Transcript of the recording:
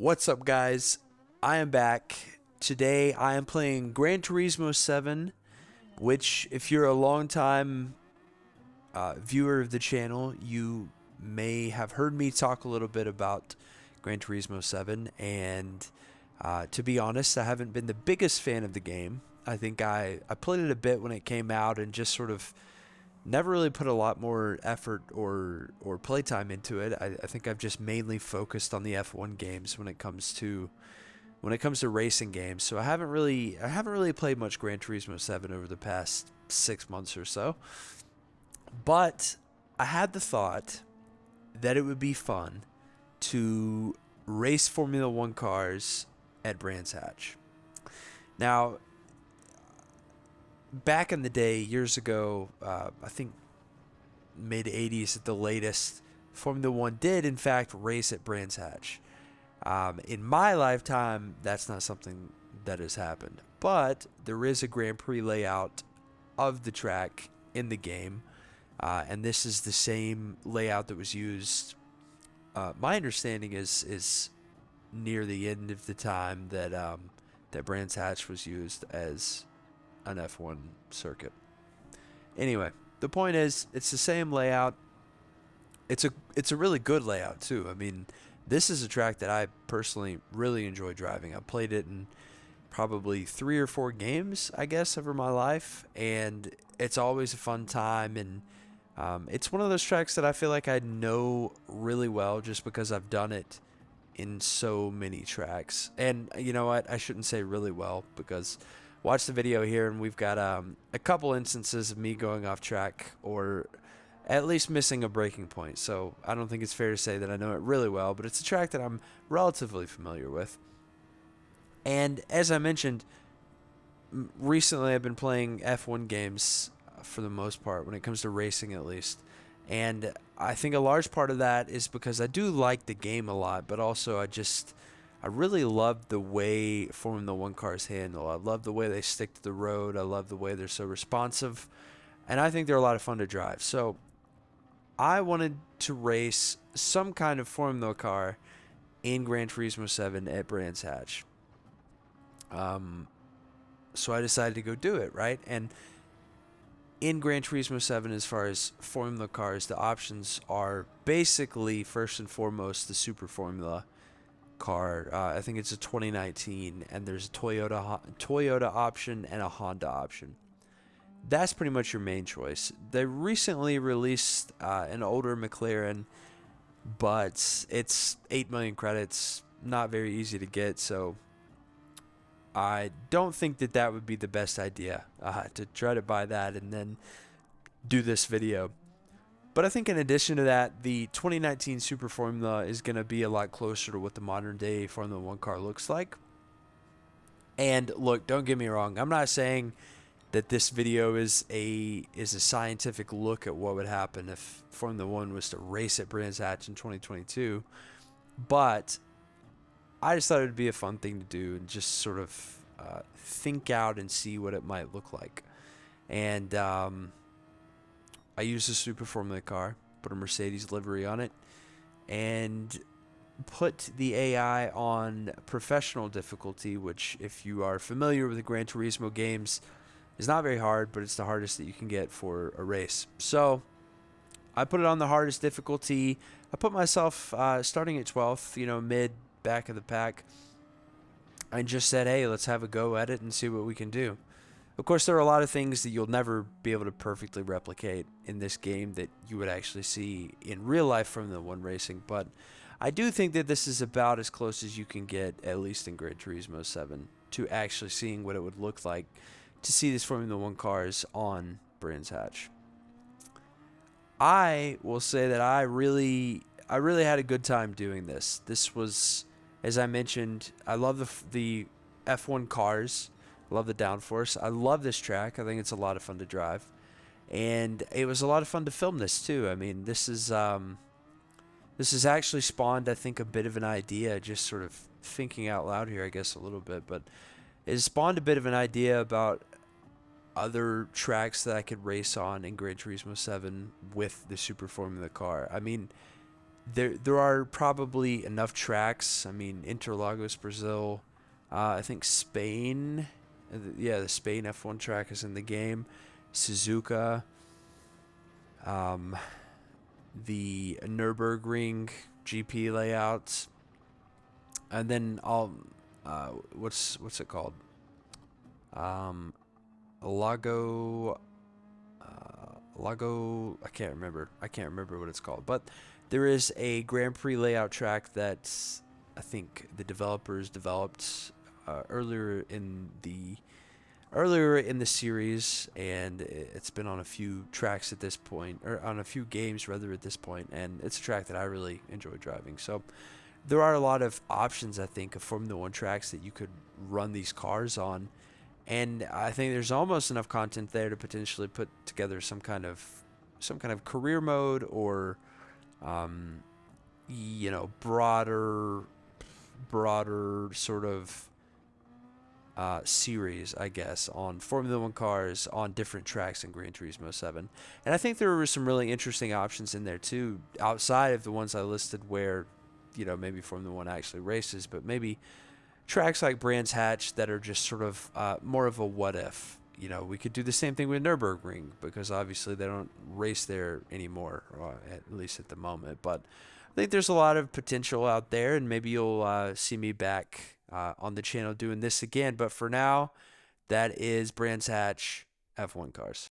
What's up, guys? I am back. Today I am playing Gran Turismo 7, which, if you're a long-time viewer of the channel, you may have heard me talk a little bit about Gran Turismo 7. And to be honest, I haven't been the biggest fan of the game. I think I played it a bit when it came out and just sort of never really put a lot more effort or playtime into it. I think I've just mainly focused on the F1 games when it comes to racing games. So I haven't really played much Gran Turismo 7 over the past 6 months or so. But I had the thought that it would be fun to race Formula 1 cars at Brands Hatch. Now, back in the day, years ago, I think mid 80s at the latest, Formula One did in fact race at Brands Hatch. In my lifetime, that's not something that has happened, but there is a Grand Prix layout of the track in the game, and this is the same layout that was used. My understanding is near the end of the time that Brands Hatch was used as an F1 circuit. Anyway, the point is, it's the same layout. It's a really good layout too. I mean, this is a track that I personally really enjoy driving. I played it in probably 3 or 4 games, I guess, over my life, and it's always a fun time. And it's one of those tracks that I feel like I know really well just because I've done it in so many tracks. And you know what? I shouldn't say really well, because watch the video here and we've got a couple instances of me going off track or at least missing a braking point. So I don't think it's fair to say that I know it really well, but it's a track that I'm relatively familiar with. And as I mentioned, recently I've been playing F1 games for the most part, when it comes to racing at least. And I think a large part of that is because I do like the game a lot, but also I really love the way Formula One cars handle. I love the way they stick to the road. I love the way they're so responsive. And I think they're a lot of fun to drive. So I wanted to race some kind of Formula car in Gran Turismo 7 at Brands Hatch. So I decided to go do it, right? And in Gran Turismo 7, as far as Formula cars, the options are basically, first and foremost, the Super Formula car. I think it's a 2019, and there's a Toyota option and a Honda option. That's pretty much your main choice. They recently released an older McLaren, but it's 8 million credits, not very easy to get, so I don't think that would be the best idea to try to buy that and then do this video. But I think in addition to that, the 2019 Super Formula is going to be a lot closer to what the modern day Formula 1 car looks like. And look, don't get me wrong, I'm not saying that this video is a scientific look at what would happen if Formula 1 was to race at Brands Hatch in 2022. But I just thought it would be a fun thing to do and just sort of think out and see what it might look like. And I used a Super Formula car, put a Mercedes livery on it, and put the AI on professional difficulty, which, if you are familiar with the Gran Turismo games, is not very hard, but it's the hardest that you can get for a race. So I put it on the hardest difficulty. I put myself starting at 12th, mid back of the pack. I just said, hey, let's have a go at it and see what we can do. Of course, there are a lot of things that you'll never be able to perfectly replicate in this game that you would actually see in real life from the one racing, but I do think that this is about as close as you can get, at least in Gran Turismo 7, to actually seeing what it would look like to see these Formula 1 cars on Brands Hatch. I will say that I really had a good time doing this. This was, as I mentioned, I love the F1 cars. I love the downforce. I love this track. I think it's a lot of fun to drive. And it was a lot of fun to film this too. I mean, this has actually spawned, I think, a bit of an idea, just sort of thinking out loud here, I guess, a little bit, but it has spawned a bit of an idea about other tracks that I could race on in Gran Turismo 7 with the Super Formula car. I mean, there are probably enough tracks. I mean, Interlagos, Brazil. I think Spain. Yeah, the Spain F1 track is in the game. Suzuka. Um, the Nürburgring GP layouts, and then all. What's it called? Um, Lago. Lago. I can't remember what it's called. But there is a Grand Prix layout track that I think the developers developed earlier in the series, and it's been on a few tracks at this point, or on a few games rather at this point, and it's a track that I really enjoy driving. So there are a lot of options, I think, of Formula One tracks that you could run these cars on, and I think there's almost enough content there to potentially put together some kind of career mode, or um, broader sort of series, I guess, on Formula One cars on different tracks in Gran Turismo 7. And I think there were some really interesting options in there too, outside of the ones I listed where, maybe Formula One actually races, but maybe tracks like Brands Hatch that are just sort of more of a what if. We could do the same thing with Nürburgring because obviously they don't race there anymore, at least at the moment. But I think there's a lot of potential out there, and maybe you'll see me back on the channel doing this again. But for now, that is Brands Hatch F1 cars.